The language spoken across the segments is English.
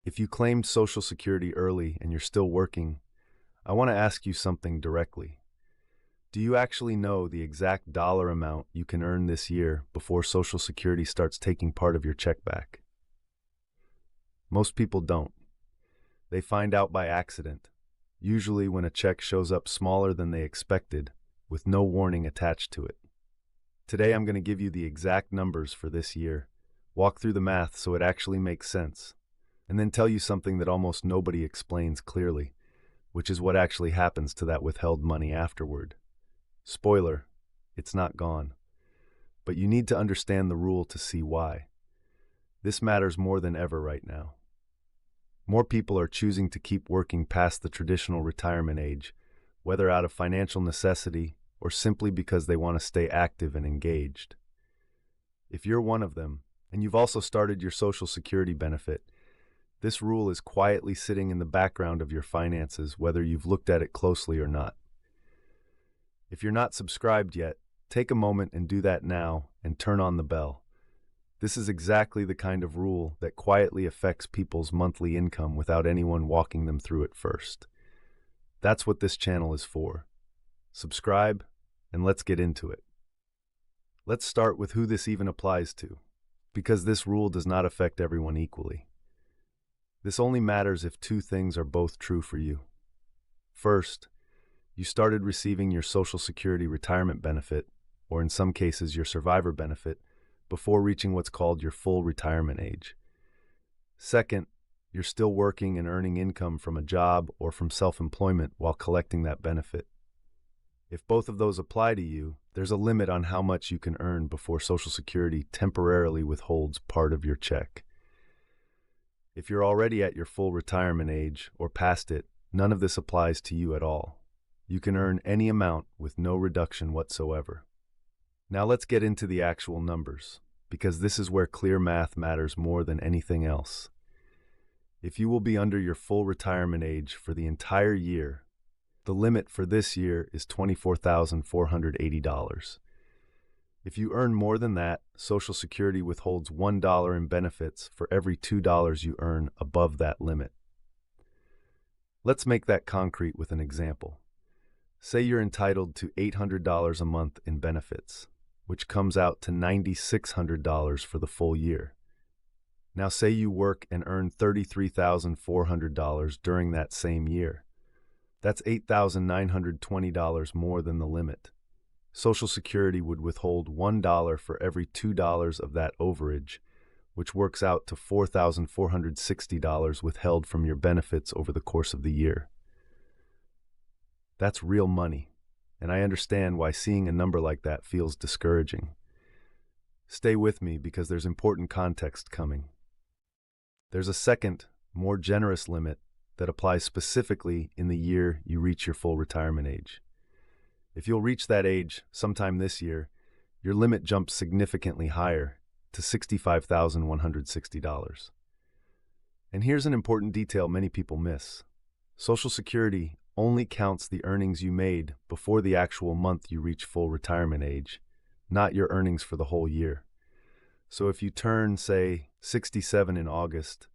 If you claimed Social Security early and you're still working, I want to ask you something directly. Do you actually know the exact dollar amount you can earn this year before Social Security starts taking part of your check back? Most people don't. They find out by accident, usually when a check shows up smaller than they expected, with no warning attached to it. Today I'm going to give you the exact numbers for this year, walk through the math so it actually makes sense, and then tell you something that almost nobody explains clearly, which is what actually happens to that withheld money afterward. Spoiler, it's not gone. But you need to understand the rule to see why. This matters more than ever right now. More people are choosing to keep working past the traditional retirement age, whether out of financial necessity or simply because they want to stay active and engaged. If you're one of them, and you've also started your Social Security benefit, this rule is quietly sitting in the background of your finances, whether you've looked at it closely or not. If you're not subscribed yet, take a moment and do that now and turn on the bell. This is exactly the kind of rule that quietly affects people's monthly income without anyone walking them through it first. That's what this channel is for. Subscribe, and let's get into it. Let's start with who this even applies to, because this rule does not affect everyone equally. This only matters if two things are both true for you. First, you started receiving your Social Security retirement benefit, or in some cases your survivor benefit, before reaching what's called your full retirement age. Second, you're still working and earning income from a job or from self-employment while collecting that benefit. If both of those apply to you, there's a limit on how much you can earn before Social Security temporarily withholds part of your check. If you're already at your full retirement age or past it, none of this applies to you at all. You can earn any amount with no reduction whatsoever. Now let's get into the actual numbers, because this is where clear math matters more than anything else. If you will be under your full retirement age for the entire year, the limit for this year is $24,480. If you earn more than that, Social Security withholds $1 in benefits for every $2 you earn above that limit. Let's make that concrete with an example. Say you're entitled to $800 a month in benefits, which comes out to $9,600 for the full year. Now say you work and earn $33,400 during that same year. That's $8,920 more than the limit. Social Security would withhold $1 for every $2 of that overage, which works out to $4,460 withheld from your benefits over the course of the year. That's real money, and I understand why seeing a number like that feels discouraging. Stay with me because there's important context coming. There's a second, more generous limit that applies specifically in the year you reach your full retirement age. If you'll reach that age sometime this year, your limit jumps significantly higher to $65,160. And here's an important detail many people miss. Social Security only counts the earnings you made before the actual month you reach full retirement age, not your earnings for the whole year. So if you turn, say, 67 in August,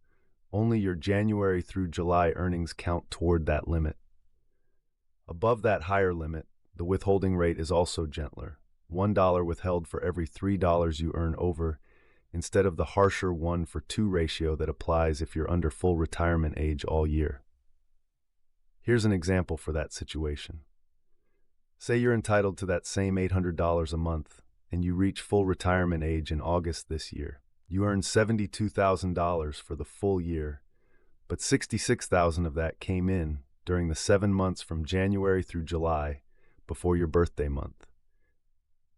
only your January through July earnings count toward that limit. Above that higher limit, the withholding rate is also gentler, $1 withheld for every $3 you earn over, instead of the harsher 1-for-2 ratio that applies if you're under full retirement age all year. Here's an example for that situation. Say you're entitled to that same $800 a month, and you reach full retirement age in August this year. You earn $72,000 for the full year, but $66,000 of that came in during the 7 months from January through July before your birthday month.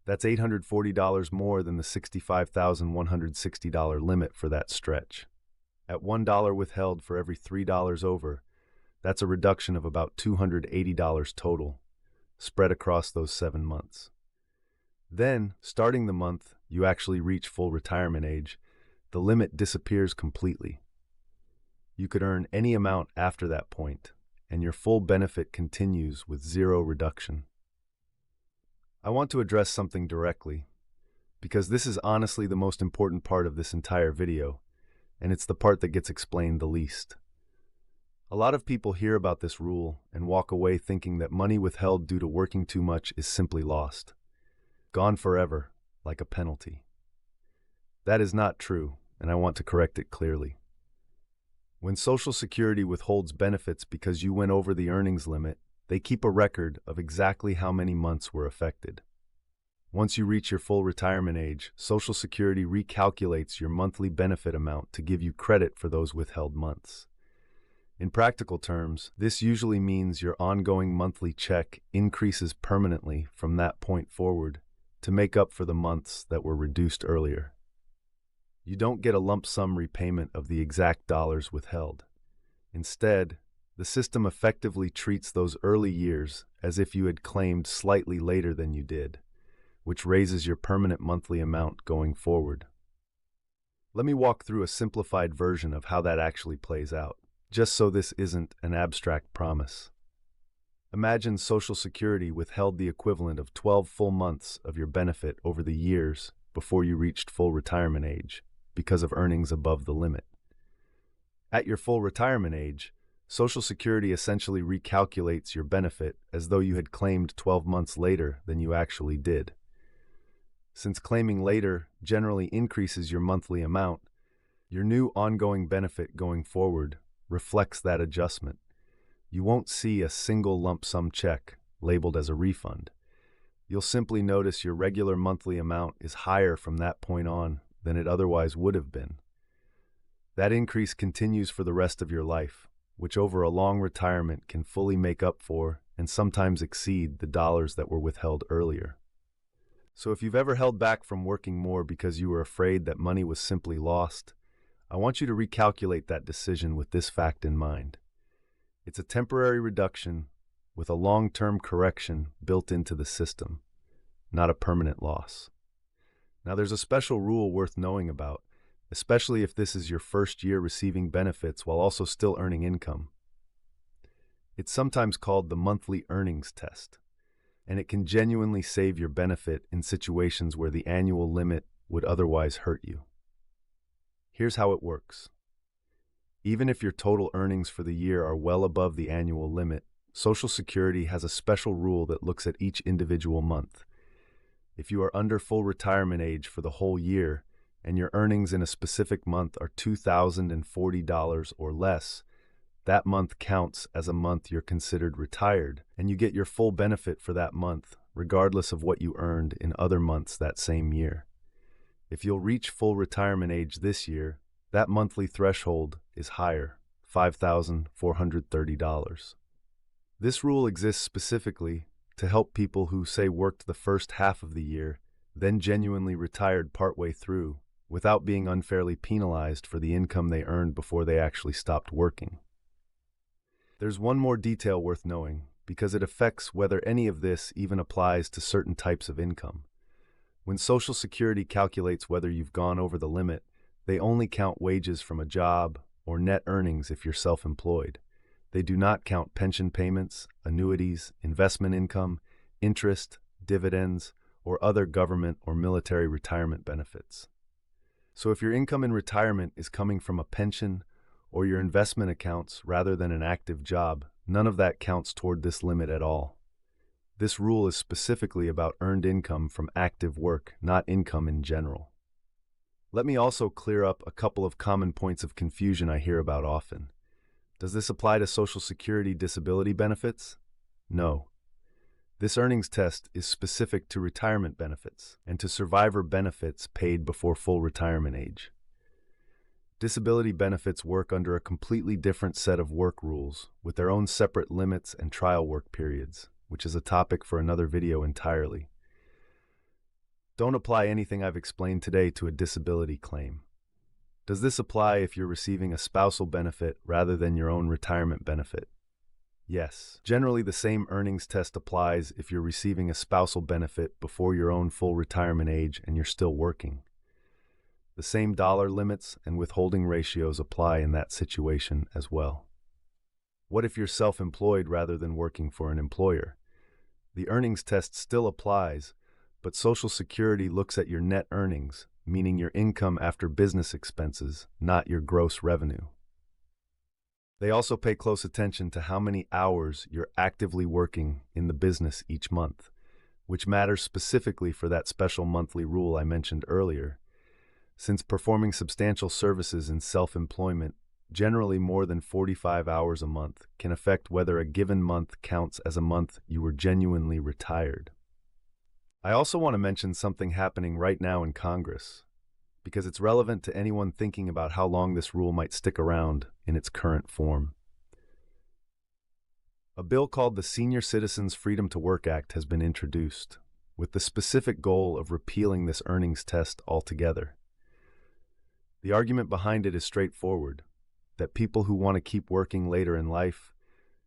That's $840 more than the $65,160 limit for that stretch. At $1 withheld for every $3 over, that's a reduction of about $280 total, spread across those 7 months. Then, starting the month you actually reach full retirement age, the limit disappears completely. You could earn any amount after that point, and your full benefit continues with zero reduction. I want to address something directly, because this is honestly the most important part of this entire video, and it's the part that gets explained the least. A lot of people hear about this rule and walk away thinking that money withheld due to working too much is simply lost, gone forever, like a penalty. That is not true, and I want to correct it clearly. When Social Security withholds benefits because you went over the earnings limit, they keep a record of exactly how many months were affected. Once you reach your full retirement age, Social Security recalculates your monthly benefit amount to give you credit for those withheld months. In practical terms, this usually means your ongoing monthly check increases permanently from that point forward to make up for the months that were reduced earlier. You don't get a lump sum repayment of the exact dollars withheld. Instead, the system effectively treats those early years as if you had claimed slightly later than you did, which raises your permanent monthly amount going forward. Let me walk through a simplified version of how that actually plays out, just so this isn't an abstract promise. Imagine Social Security withheld the equivalent of 12 full months of your benefit over the years before you reached full retirement age because of earnings above the limit. At your full retirement age, Social Security essentially recalculates your benefit as though you had claimed 12 months later than you actually did. Since claiming later generally increases your monthly amount, your new ongoing benefit going forward reflects that adjustment. You won't see a single lump sum check labeled as a refund. You'll simply notice your regular monthly amount is higher from that point on than it otherwise would have been. That increase continues for the rest of your life, which over a long retirement can fully make up for and sometimes exceed the dollars that were withheld earlier. So if you've ever held back from working more because you were afraid that money was simply lost, I want you to recalculate that decision with this fact in mind. It's a temporary reduction with a long-term correction built into the system, not a permanent loss. Now, there's a special rule worth knowing about, especially if this is your first year receiving benefits while also still earning income. It's sometimes called the monthly earnings test, and it can genuinely save your benefit in situations where the annual limit would otherwise hurt you. Here's how it works. Even if your total earnings for the year are well above the annual limit, Social Security has a special rule that looks at each individual month. If you are under full retirement age for the whole year and your earnings in a specific month are $2,040 or less, that month counts as a month you're considered retired, and you get your full benefit for that month, regardless of what you earned in other months that same year. If you'll reach full retirement age this year, that monthly threshold is higher, $5,430. This rule exists specifically to help people who, say, worked the first half of the year, then genuinely retired partway through, without being unfairly penalized for the income they earned before they actually stopped working. There's one more detail worth knowing, because it affects whether any of this even applies to certain types of income. When Social Security calculates whether you've gone over the limit, they only count wages from a job or net earnings if you're self-employed. They do not count pension payments, annuities, investment income, interest, dividends, or other government or military retirement benefits. So if your income in retirement is coming from a pension or your investment accounts rather than an active job, none of that counts toward this limit at all. This rule is specifically about earned income from active work, not income in general. Let me also clear up a couple of common points of confusion I hear about often. Does this apply to Social Security disability benefits? No. This earnings test is specific to retirement benefits and to survivor benefits paid before full retirement age. Disability benefits work under a completely different set of work rules with their own separate limits and trial work periods, which is a topic for another video entirely. Don't apply anything I've explained today to a disability claim. Does this apply if you're receiving a spousal benefit rather than your own retirement benefit? Yes. Generally, the same earnings test applies if you're receiving a spousal benefit before your own full retirement age and you're still working. The same dollar limits and withholding ratios apply in that situation as well. What if you're self-employed rather than working for an employer? The earnings test still applies, but Social Security looks at your net earnings, meaning your income after business expenses, not your gross revenue. They also pay close attention to how many hours you're actively working in the business each month, which matters specifically for that special monthly rule I mentioned earlier. Since performing substantial services in self-employment, generally more than 45 hours a month, can affect whether a given month counts as a month you were genuinely retired. I also want to mention something happening right now in Congress, because it's relevant to anyone thinking about how long this rule might stick around in its current form. A bill called the Senior Citizens Freedom to Work Act has been introduced, with the specific goal of repealing this earnings test altogether. The argument behind it is straightforward, that people who want to keep working later in life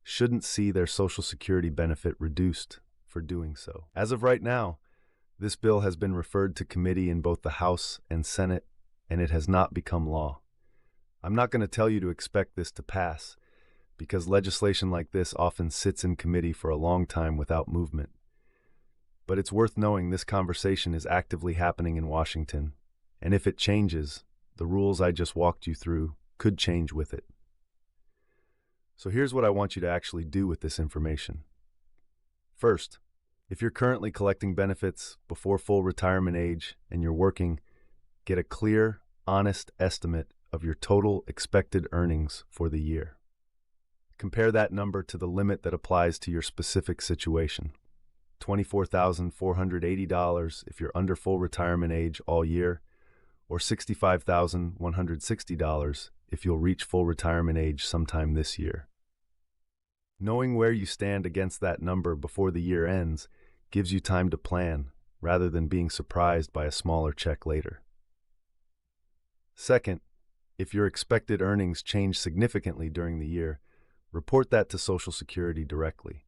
shouldn't see their Social Security benefit reduced for doing so. As of right now, this bill has been referred to committee in both the House and Senate, and it has not become law. I'm not going to tell you to expect this to pass, because legislation like this often sits in committee for a long time without movement. But it's worth knowing this conversation is actively happening in Washington, and if it changes, the rules I just walked you through could change with it. So here's what I want you to actually do with this information. First, if you're currently collecting benefits before full retirement age and you're working, get a clear, honest estimate of your total expected earnings for the year. Compare that number to the limit that applies to your specific situation. $24,480 if you're under full retirement age all year, or $65,160 if you'll reach full retirement age sometime this year. Knowing where you stand against that number before the year ends gives you time to plan, rather than being surprised by a smaller check later. Second, if your expected earnings change significantly during the year, report that to Social Security directly.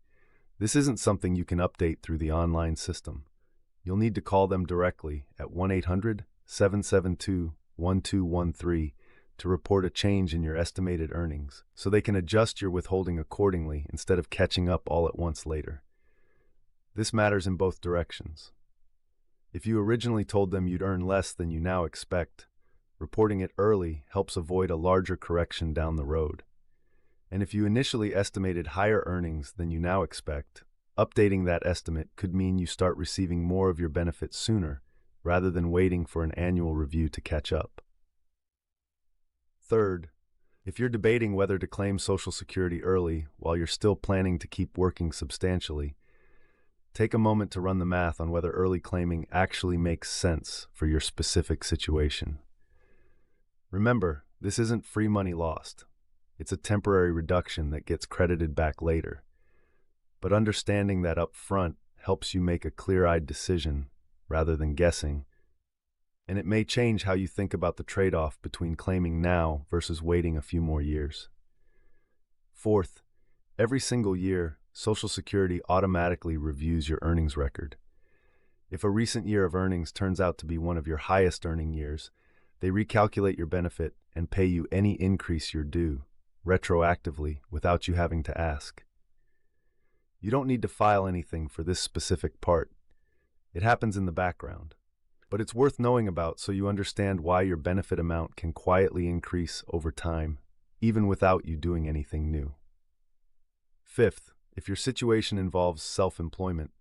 This isn't something you can update through the online system. You'll need to call them directly at 1-800-772-1213 to report a change in your estimated earnings, so they can adjust your withholding accordingly instead of catching up all at once later. This matters in both directions. If you originally told them you'd earn less than you now expect, reporting it early helps avoid a larger correction down the road. And if you initially estimated higher earnings than you now expect, updating that estimate could mean you start receiving more of your benefits sooner, rather than waiting for an annual review to catch up. Third, if you're debating whether to claim Social Security early while you're still planning to keep working substantially, take a moment to run the math on whether early claiming actually makes sense for your specific situation. Remember, this isn't free money lost. It's a temporary reduction that gets credited back later. But understanding that up front helps you make a clear-eyed decision rather than guessing, and it may change how you think about the trade-off between claiming now versus waiting a few more years. Fourth, every single year, Social Security automatically reviews your earnings record. If a recent year of earnings turns out to be one of your highest earning years, they recalculate your benefit and pay you any increase you're due, retroactively, without you having to ask. You don't need to file anything for this specific part. It happens in the background. But it's worth knowing about so you understand why your benefit amount can quietly increase over time, even without you doing anything new. Fifth, if your situation involves self-employment,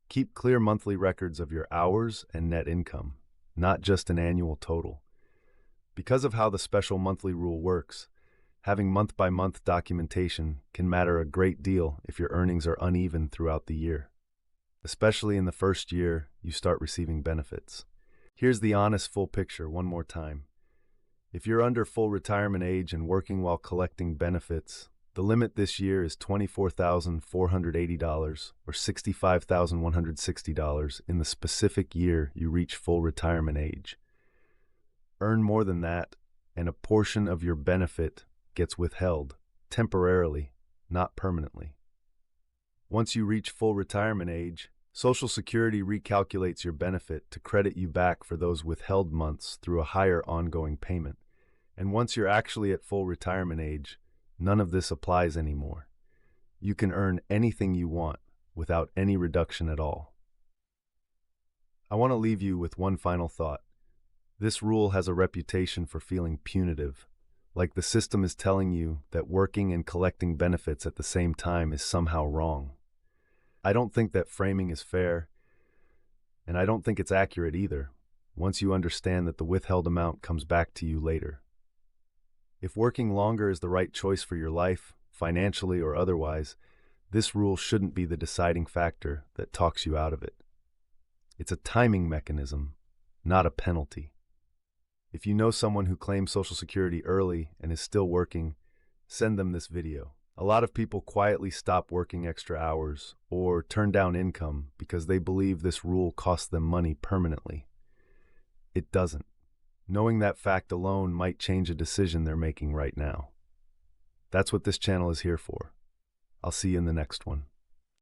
keep clear monthly records of your hours and net income, not just an annual total. Because of how the special monthly rule works, having month-by-month documentation can matter a great deal if your earnings are uneven throughout the year, especially in the first year you start receiving benefits. Here's the honest full picture one more time. If you're under full retirement age and working while collecting benefits, the limit this year is $24,480 or $65,160 in the specific year you reach full retirement age. Earn more than that, and a portion of your benefit gets withheld, temporarily, not permanently. Once you reach full retirement age, Social Security recalculates your benefit to credit you back for those withheld months through a higher ongoing payment. And once you're actually at full retirement age, none of this applies anymore. You can earn anything you want without any reduction at all. I want to leave you with one final thought. This rule has a reputation for feeling punitive, like the system is telling you that working and collecting benefits at the same time is somehow wrong. I don't think that framing is fair, and I don't think it's accurate either, once you understand that the withheld amount comes back to you later. If working longer is the right choice for your life, financially or otherwise, this rule shouldn't be the deciding factor that talks you out of it. It's a timing mechanism, not a penalty. If you know someone who claimed Social Security early and is still working, send them this video. A lot of people quietly stop working extra hours or turn down income because they believe this rule costs them money permanently. It doesn't. Knowing that fact alone might change a decision they're making right now. That's what this channel is here for. I'll see you in the next one.